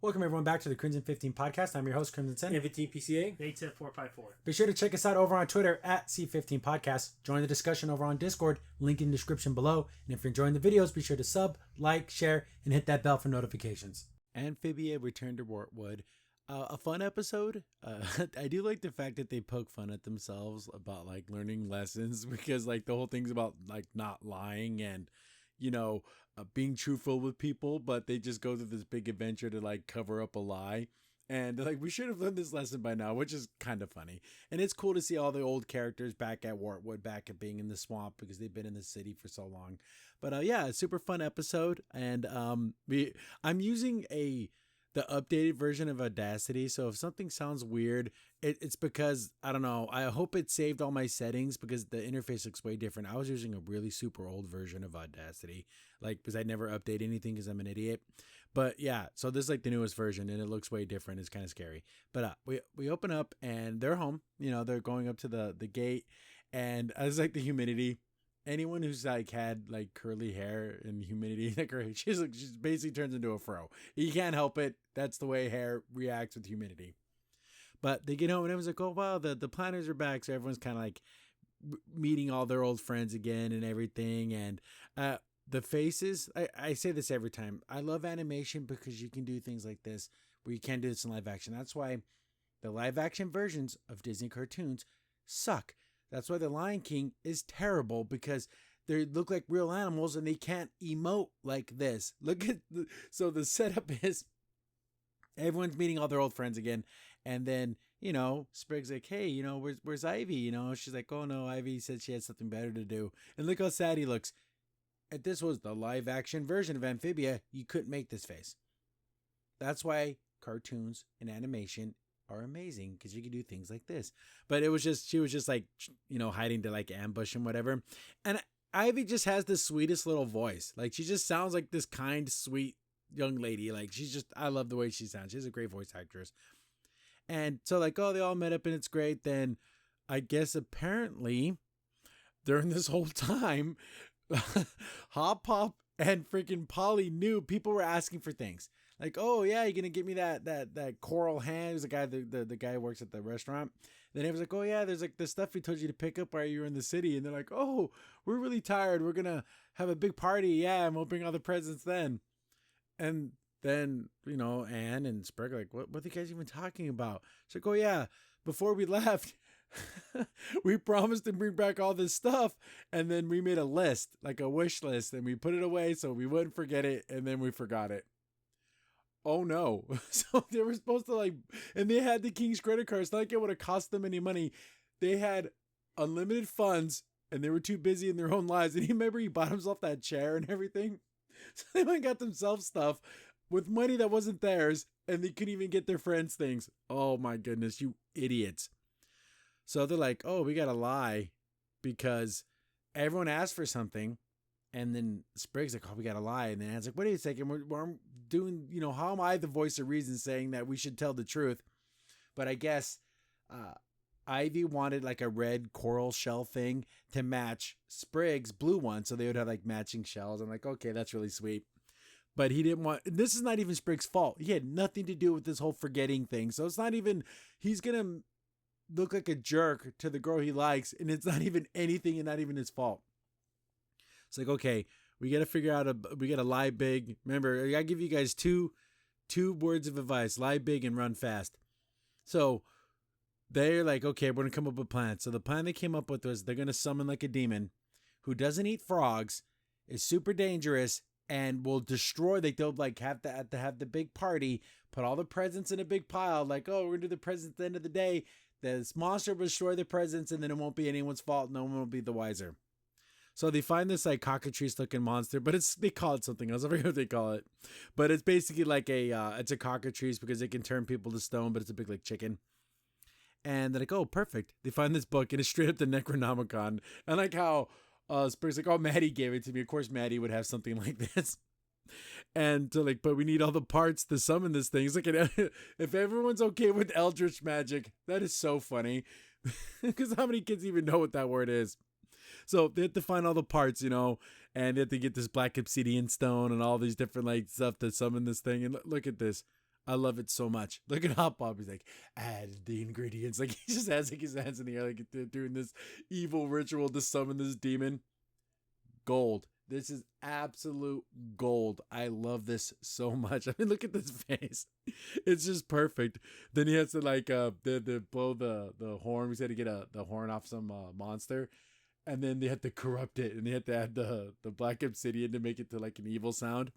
Welcome everyone back to the Crimson 15 podcast. I'm your host, Crimson Sin. PCA. 87454. Be sure to check us out over on Twitter at C15 Podcast. Join the discussion over on Discord, link in the description below. And if you're enjoying the videos, be sure to sub, like, share, and hit that bell for notifications. Amphibia returned to Wartwood. A fun episode. I do like the fact that they poke fun at themselves about like learning lessons, because like the whole thing's about like not lying and, you know, being truthful with people, but they just go through this big adventure to like cover up a lie. And they're like, we should have learned this lesson by now, which is kind of funny. And it's cool to see all the old characters back at Wartwood, back at being in the swamp, because they've been in the city for so long. But yeah, super fun episode. And I'm using the updated version of Audacity. So if something sounds weird, it's because, I don't know, I hope it saved all my settings because the interface looks way different. I was using a really super old version of Audacity, like, because I never update anything because I'm an idiot. But yeah, so this is like the newest version and it looks way different. It's kind of scary. But we open up and they're home. You know, they're going up to the gate, and I was like, the humidity. Anyone who's like had like curly hair and humidity, like her, she's basically turns into a fro. You can't help it. That's the way hair reacts with humidity. But they get home and everyone's like, oh wow, the planners are back. So everyone's kind of like meeting all their old friends again and everything. And the faces, I say this every time. I love animation because you can do things like this where you can't do this in live action. That's why the live action versions of Disney cartoons suck. That's why The Lion King is terrible, because they look like real animals and they can't emote like this. So the setup is everyone's meeting all their old friends again. And then, you know, Sprig's like, hey, you know, where's Ivy? You know, she's like, oh no, Ivy said she had something better to do. And look how sad he looks. If this was the live action version of Amphibia, you couldn't make this face. That's why cartoons and animation are amazing, because you can do things like this. But she was just like, you know, hiding to like ambush and whatever. And Ivy just has the sweetest little voice. Like, she just sounds like this kind, sweet young lady. Like, I love the way she sounds. She's a great voice actress. And so like, oh, they all met up and it's great. Then I guess apparently during this whole time, Hop Pop and freaking Polly knew people were asking for things. Like, oh yeah, you're gonna get me that coral hand. Who's the guy, the guy who works at the restaurant. Then he was like, oh yeah, there's like the stuff we told you to pick up while you were in the city. And they're like, oh, we're really tired. We're gonna have a big party. Yeah, and we'll bring all the presents then. And then, you know, Anne and Sprig are like, what are you guys even talking about? She's like, oh yeah, before we left, we promised to bring back all this stuff, and then we made a list, like a wish list, and we put it away so we wouldn't forget it, and then we forgot it. Oh no. So they were supposed to like, and they had the King's credit cards. It's not like it would have cost them any money. They had unlimited funds and they were too busy in their own lives. And you remember he bought himself that chair and everything. So they went and got themselves stuff with money that wasn't theirs, and they couldn't even get their friends things. Oh my goodness, you idiots. So they're like, oh, we got to lie because everyone asked for something. And then Sprig's like, oh, we got to lie. And then Anne's like, wait a second, we're doing, you know, how am I the voice of reason saying that we should tell the truth? But I guess Ivy wanted like a red coral shell thing to match Sprig's blue one. So they would have like matching shells. I'm like, okay, that's really sweet. But he didn't want, this is not even Sprig's fault. He had nothing to do with this whole forgetting thing. So it's not even, he's going to look like a jerk to the girl he likes. And it's not even anything and not even his fault. It's like, okay, we got to figure out we got to lie big. Remember, I got to give you guys two words of advice: lie big and run fast. So they're like, okay, we're going to come up with a plan. So the plan they came up with was they're going to summon like a demon who doesn't eat frogs, is super dangerous, and will destroy. They'll like have to have the big party, put all the presents in a big pile. Like, oh, we're going to do the presents at the end of the day. This monster will destroy the presents, and then it won't be anyone's fault. No one will be the wiser. So they find this like cockatrice looking monster, but they call it something else. I forget what they call it, but it's basically like it's a cockatrice because it can turn people to stone, but it's a big like chicken. And they're like, oh, perfect. They find this book and it's straight up the Necronomicon. And like how Sprig's like, oh, Maddie gave it to me. Of course, Maddie would have something like this. And to like, but we need all the parts to summon this thing. It's like, if everyone's okay with Eldritch magic, that is so funny. Because how many kids even know what that word is? So they have to find all the parts, you know, and they have to get this black obsidian stone and all these different like stuff to summon this thing. And look at this. I love it so much. Look at Hot Pop. He's like, add the ingredients. Like he just has like his hands in the air, like doing this evil ritual to summon this demon. Gold. This is absolute gold. I love this so much. I mean, look at this face. It's just perfect. Then he has to like the blow the horn. We said to get the horn off some monster, and then they had to corrupt it, and they had to add the black obsidian to make it to like an evil sound.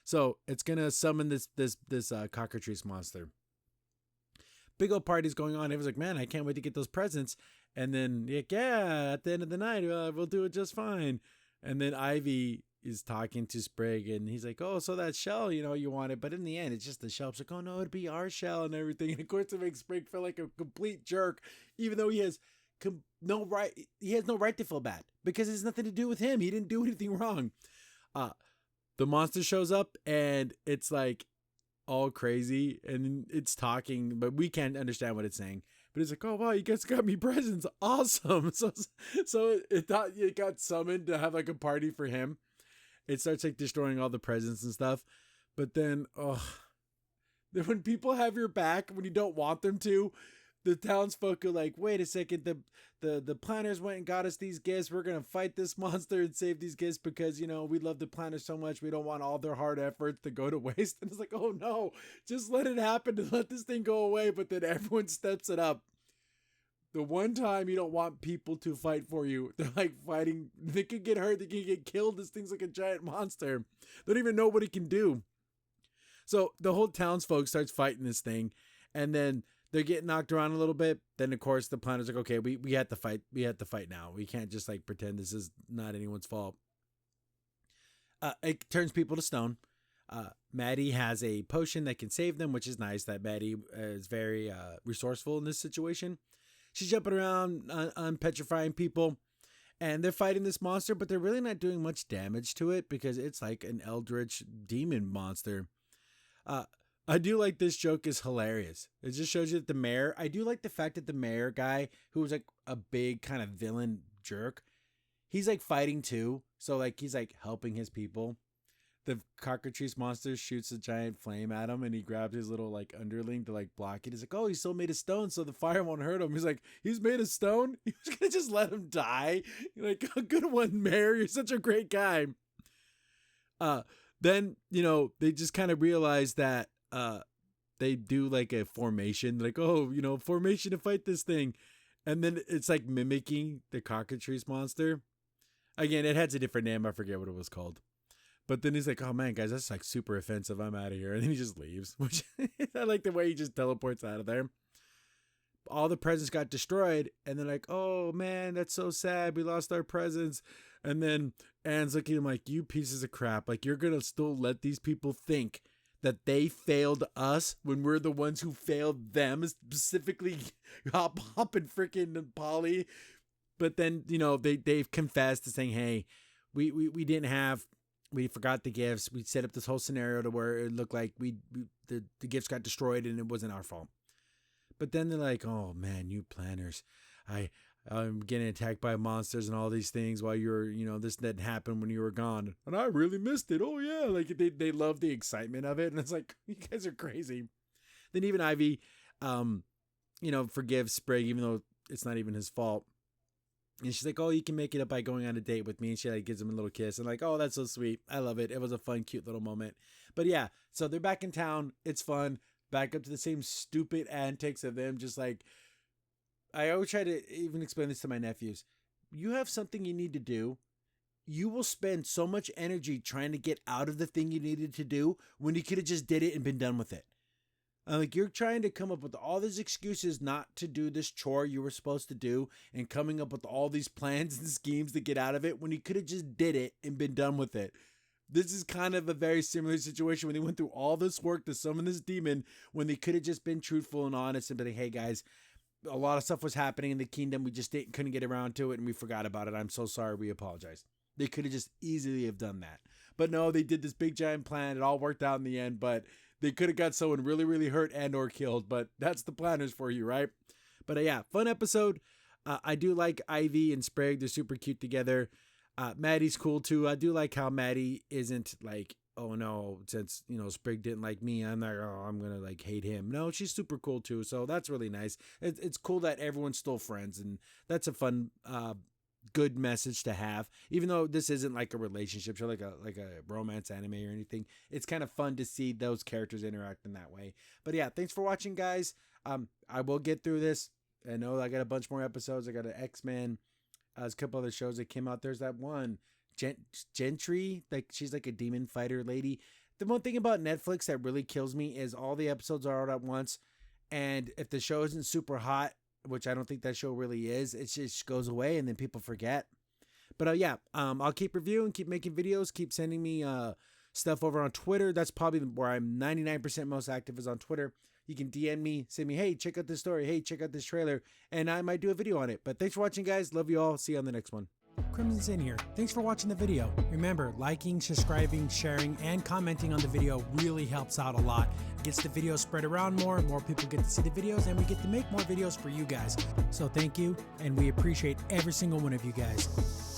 So it's gonna summon this cockatrice monster. Big old party's going on. Everyone's like, man, I can't wait to get those presents. And then like, yeah, at the end of the night, we'll do it just fine. And then Ivy is talking to Sprig, and he's like, oh, so that shell, you wanted, but in the end, it's just the shell. It's like, oh no, it'd be our shell and everything. And of course, it makes Sprig feel like a complete jerk, even though he has no right to feel bad because it has nothing to do with him. He didn't do anything wrong. The monster shows up, and it's like all crazy, and it's talking, but we can't understand what it's saying. But it's like, oh wow, you guys got me presents, awesome. So it thought it got summoned to have like a party for him. It starts like destroying all the presents and stuff. But then when people have your back when you don't want them to, the townsfolk are like, wait a second, the planners went and got us these gifts. We're gonna fight this monster and save these gifts because we love the planners so much. We don't want all their hard efforts to go to waste. And it's like, oh no, just let it happen and let this thing go away. But then everyone steps it up. The one time you don't want people to fight for you, they're like fighting. They could get hurt. They can get killed. This thing's like a giant monster. They don't even know what it can do. So the whole townsfolk starts fighting this thing, and then they're getting knocked around a little bit. Then of course the planner's like, okay, we have to fight. We have to fight now. We can't just like pretend this is not anyone's fault. It turns people to stone. Maddie has a potion that can save them, which is nice. That Maddie is very resourceful in this situation. She's jumping around on petrifying people, and they're fighting this monster, but they're really not doing much damage to it because it's like an eldritch demon monster. I do like this joke is hilarious. It just shows you that the mayor, I do like the fact that the mayor guy, who was like a big kind of villain jerk, he's like fighting too. So like he's like helping his people. The cockatrice monster shoots a giant flame at him, and he grabs his little like underling to like block it. He's like, oh, he's still made of stone, so the fire won't hurt him. He's like, he's made of stone? He was gonna just let him die? You're like, oh, good one, mayor. You're such a great guy. Then, they just kind of realize that they do like a formation, like, oh, formation to fight this thing. And then it's like mimicking the cockatrice monster. Again, it has a different name. I forget what it was called. But then he's like, oh man, guys, that's like super offensive. I'm out of here. And then he just leaves. Which I like the way he just teleports out of there. All the presents got destroyed. And they're like, oh man, that's so sad. We lost our presents. And then Anne's looking at him like, you pieces of crap. Like, you're going to still let these people think that they failed us when we're the ones who failed them, specifically Hop and freaking Polly. But then, they've confessed to saying, hey, we didn't have... We forgot the gifts. We set up this whole scenario to where it looked like the gifts got destroyed and it wasn't our fault. But then they're like, oh man, you planners. I'm getting attacked by monsters and all these things while you're, this didn't happen when you were gone. And I really missed it. Oh yeah. Like they love the excitement of it. And it's like, you guys are crazy. Then even Ivy, forgives Sprig, even though it's not even his fault. And she's like, oh, you can make it up by going on a date with me. And she like gives him a little kiss. And like, oh, that's so sweet. I love it. It was a fun, cute little moment. But yeah, so they're back in town. It's fun. Back up to the same stupid antics of them. Just like, I always try to even explain this to my nephews. You have something you need to do. You will spend so much energy trying to get out of the thing you needed to do when you could have just did it and been done with it. Like, you're trying to come up with all these excuses not to do this chore you were supposed to do and coming up with all these plans and schemes to get out of it when you could have just did it and been done with it. This is kind of a very similar situation when they went through all this work to summon this demon when they could have just been truthful and honest and been like, hey guys, a lot of stuff was happening in the kingdom. We just couldn't get around to it and we forgot about it. I'm so sorry. We apologize. They could have just easily have done that. But no, they did this big giant plan. It all worked out in the end, but they could have got someone really, really hurt and or killed, but that's the planners for you, right? But yeah, fun episode. I do like Ivy and Sprig. They're super cute together. Maddie's cool too. I do like how Maddie isn't like oh no, since, you know, Sprig didn't like me, I'm like, oh, I'm gonna like hate him. No, she's super cool too, so that's really nice. It's cool that everyone's still friends, and that's a fun good message to have. Even though this isn't like a relationship show, like a romance anime or anything, it's kind of fun to see those characters interact in that way. But yeah, thanks for watching, guys. I will get through this. I know I got a bunch more episodes. I got an X-Men, there's a couple other shows that came out. There's that one Gentry, like she's like a demon fighter lady. The one thing about Netflix that really kills me is all the episodes are out at once, and if the show isn't super hot, which I don't think that show really is, it just goes away and then people forget. But yeah, I'll keep reviewing, keep making videos, keep sending me stuff over on Twitter. That's probably where I'm 99% most active, is on Twitter. You can DM me, say me, hey, check out this story, hey, check out this trailer, and I might do a video on it. But thanks for watching, guys. Love you all. See you on the next one. Crimson Sin here. Thanks for watching the video. Remember, liking, subscribing, sharing, and commenting on the video really helps out a lot. It gets the video spread around more people get to see the videos, and we get to make more videos for you guys. So thank you, and we appreciate every single one of you guys.